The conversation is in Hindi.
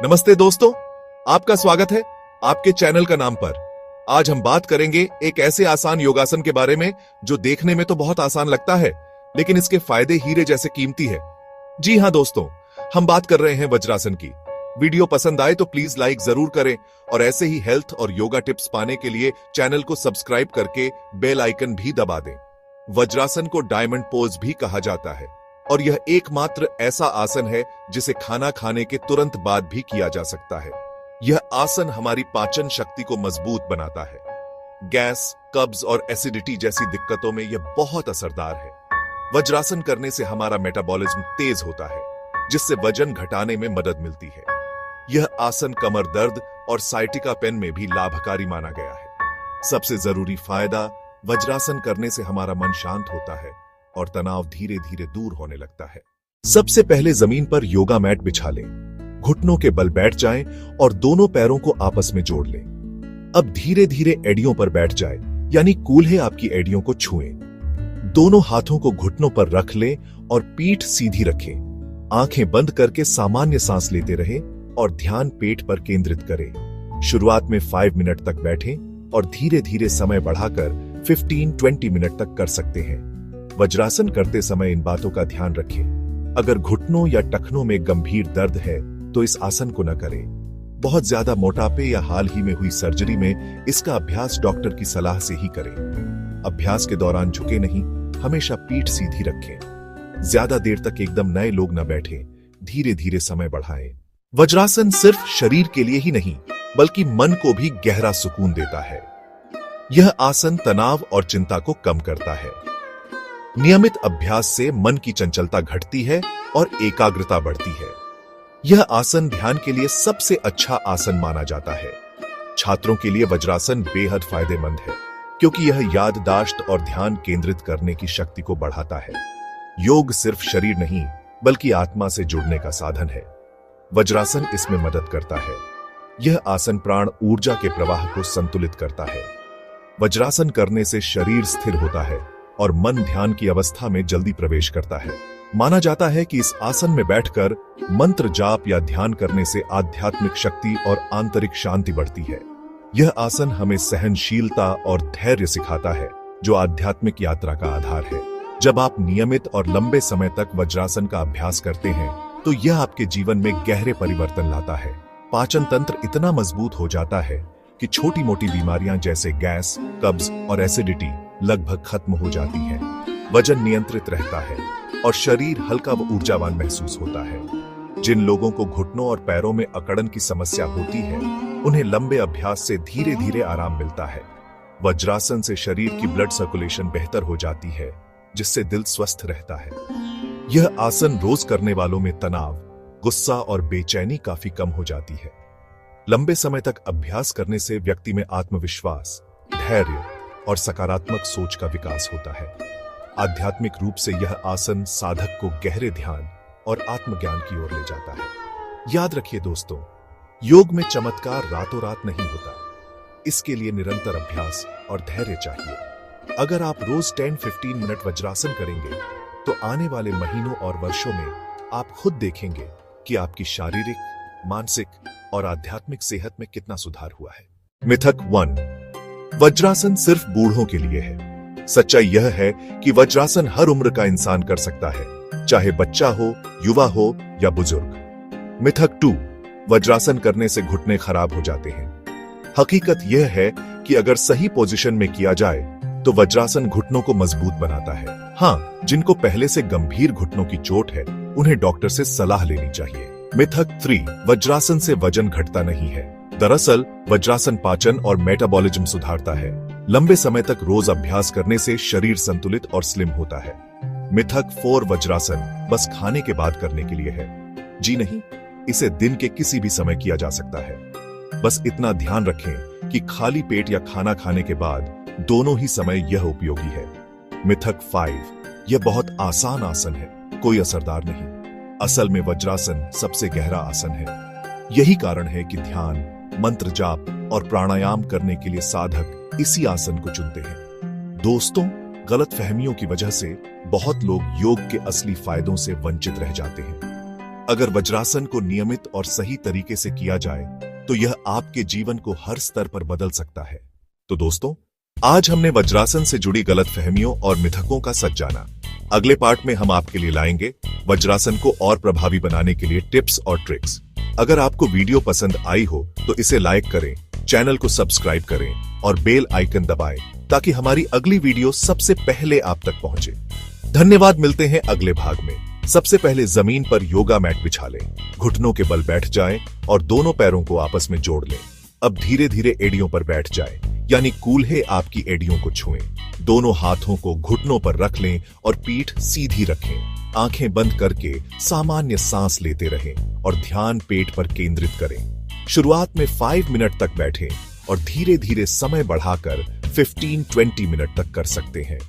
नमस्ते दोस्तों, आपका स्वागत है आपके चैनल का नाम पर। आज हम बात करेंगे एक ऐसे आसान योगासन के बारे में जो देखने में तो बहुत आसान लगता है, लेकिन इसके फायदे हीरे जैसे कीमती है। जी हां दोस्तों, हम बात कर रहे हैं वज्रासन की। वीडियो पसंद आए तो प्लीज लाइक जरूर करें और ऐसे ही हेल्थ और योगा टिप्स पाने के लिए चैनल को सब्सक्राइब करके बेल आइकन भी दबा दें। वज्रासन को डायमंड पोज भी कहा जाता है और यह एकमात्र ऐसा आसन है जिसे खाना खाने के तुरंत बाद भी किया जा सकता है। यह आसन हमारी पाचन शक्ति को मजबूत बनाता है। गैस, कब्ज और एसिडिटी जैसी दिक्कतों में यह बहुत असरदार है। वज्रासन करने से हमारा मेटाबॉलिज्म तेज होता है, जिससे वजन घटाने में मदद मिलती है। यह आसन कमर दर्द और साइटिका पेन में भी लाभकारी माना गया है। सबसे जरूरी फायदा, वज्रासन करने से हमारा मन शांत होता है और तनाव धीरे धीरे दूर होने लगता है। सबसे पहले जमीन पर योगा मैट बिछा लें, घुटनों के बल बैठ जाएं और दोनों पैरों को आपस में जोड़ लें। अब धीरे धीरे एड़ियों पर बैठ जाएं, यानी कूल्हे आपकी एड़ियों को छुएं। दोनों हाथों को घुटनों पर रख लें और पीठ सीधी रखें। आंखें बंद करके सामान्य सांस लेते रहें और ध्यान पेट पर केंद्रित करें। शुरुआत में 5 मिनट तक बैठें और धीरे धीरे समय बढ़ाकर 15-20 मिनट तक कर सकते हैं। वज्रासन करते समय इन बातों का ध्यान रखें। अगर घुटनों या टखनों में गंभीर दर्द है तो इस आसन को न करें। बहुत ज्यादा मोटापे या हाल ही में हुई सर्जरी में इसका अभ्यास डॉक्टर की सलाह से ही करें। अभ्यास के दौरान झुके नहीं, हमेशा पीठ सीधी रखें। ज्यादा देर तक एकदम नए लोग न बैठें, धीरे धीरे समय बढ़ाएं। वज्रासन सिर्फ शरीर के लिए ही नहीं, बल्कि मन को भी गहरा सुकून देता है। यह आसन तनाव और चिंता को कम करता है। नियमित अभ्यास से मन की चंचलता घटती है और एकाग्रता बढ़ती है। यह आसन ध्यान के लिए सबसे अच्छा आसन माना जाता है। छात्रों के लिए वज्रासन बेहद फायदेमंद है, क्योंकि यह याददाश्त और ध्यान केंद्रित करने की शक्ति को बढ़ाता है। योग सिर्फ शरीर नहीं, बल्कि आत्मा से जुड़ने का साधन है। वज्रासन इसमें मदद करता है। यह आसन प्राण ऊर्जा के प्रवाह को संतुलित करता है। वज्रासन करने से शरीर स्थिर होता है और मन ध्यान की अवस्था में जल्दी प्रवेश करता है। माना जाता है कि इस आसन में बैठकर मंत्र जाप या ध्यान करने से आध्यात्मिक शक्ति और आंतरिक शांति बढ़ती है। यह आसन हमें सहनशीलता और धैर्य सिखाता है, जो आध्यात्मिक यात्रा का आधार है। जब आप नियमित और लंबे समय तक वज्रासन का अभ्यास करते हैं, तो यह आपके जीवन में गहरे परिवर्तन लाता है। पाचन तंत्र इतना मजबूत हो जाता है कि छोटी मोटी बीमारियां जैसे गैस, कब्ज और एसिडिटी लगभग खत्म हो जाती हैं। वजन नियंत्रित रहता है और शरीर हल्का व ऊर्जावान महसूस होता है। जिन लोगों को घुटनों और पैरों में अकड़न की समस्या होती है, उन्हें लंबे अभ्यास से धीरे धीरे आराम मिलता है। वज्रासन से शरीर की ब्लड सर्कुलेशन बेहतर हो जाती है, जिससे दिल स्वस्थ रहता है। यह आसन रोज करने वालों में तनाव, गुस्सा और बेचैनी काफी कम हो जाती है। लंबे समय तक अभ्यास करने से व्यक्ति में आत्मविश्वास, धैर्य और सकारात्मक सोच का विकास होता है। आध्यात्मिक रूप से यह आसन साधक को गहरे ध्यान और आत्मज्ञान की ओर ले जाता है। याद रखिए दोस्तों, योग में चमत्कार रातों रात नहीं होता। इसके लिए निरंतर अभ्यास और धैर्य चाहिए। अगर आप रोज 10-15 मिनट वज्रासन करेंगे, तो आने वाले महीनों और वर्षों में आप खुद देखेंगे कि आपकी शारीरिक, मानसिक और आध्यात्मिक सेहत में कितना सुधार हुआ है। मिथक 1: वज्रासन सिर्फ बूढ़ों के लिए है। सच्चाई यह है कि वज्रासन हर उम्र का इंसान कर सकता है, चाहे बच्चा हो, युवा हो या बुजुर्ग। मिथक 2: वज्रासन करने से घुटने खराब हो जाते हैं। हकीकत यह है कि अगर सही पोजीशन में किया जाए तो वज्रासन घुटनों को मजबूत बनाता है। हाँ, जिनको पहले से गंभीर घुटनों की चोट है, उन्हें डॉक्टर से सलाह लेनी चाहिए। मिथक 3: वज्रासन से वजन घटता नहीं है। दरअसल वज्रासन पाचन और मेटाबॉलिज्म सुधारता है। लंबे समय तक रोज अभ्यास करने से शरीर संतुलित और स्लिम होता है। मिथक 4: वज्रासन बस खाने के बाद करने के लिए है। जी नहीं, इसे दिन के किसी भी समय किया जा सकता है। बस इतना ध्यान रखें कि खाली पेट या खाना खाने के बाद दोनों ही समय यह उपयोगी है। मिथक 5: यह बहुत आसान आसन है, कोई असरदार नहीं। असल में वज्रासन सबसे गहरा आसन है। यही कारण है कि ध्यान, मंत्र जाप और प्राणायाम करने के लिए साधक इसी आसन को चुनते हैं। दोस्तों, गलत फहमियों की वजह से बहुत लोग योग के असली फायदों से वंचित रह जाते हैं। अगर वज्रासन को नियमित और सही तरीके से किया जाए तो यह आपके जीवन को हर स्तर पर बदल सकता है। तो दोस्तों, आज हमने वज्रासन से जुड़ी गलतफहमियों और मिथकों का सच जाना। अगले पार्ट में हम आपके लिए लाएंगे वज्रासन को और प्रभावी बनाने के लिए टिप्स और ट्रिक्स। अगर आपको वीडियो पसंद आई हो तो इसे लाइक करें, चैनल को सब्सक्राइब करें और बेल आइकन दबाएं ताकि हमारी अगली वीडियो सबसे पहले आप तक पहुंचे। धन्यवाद। मिलते हैं अगले भाग में। सबसे पहले जमीन पर योगा मैट बिछा लें, घुटनों के बल बैठ जाएं और दोनों पैरों को आपस में जोड़ लें। अब धीरे धीरे एड़ियों पर बैठ जाएं, यानी कूल्हे आपकी एड़ियों को छुएं। दोनों हाथों को घुटनों पर रख लें और पीठ सीधी रखें। आंखें बंद करके सामान्य सांस लेते रहें और ध्यान पेट पर केंद्रित करें। शुरुआत में 5 मिनट तक बैठें और धीरे धीरे समय बढ़ाकर 15-20 मिनट तक कर सकते हैं।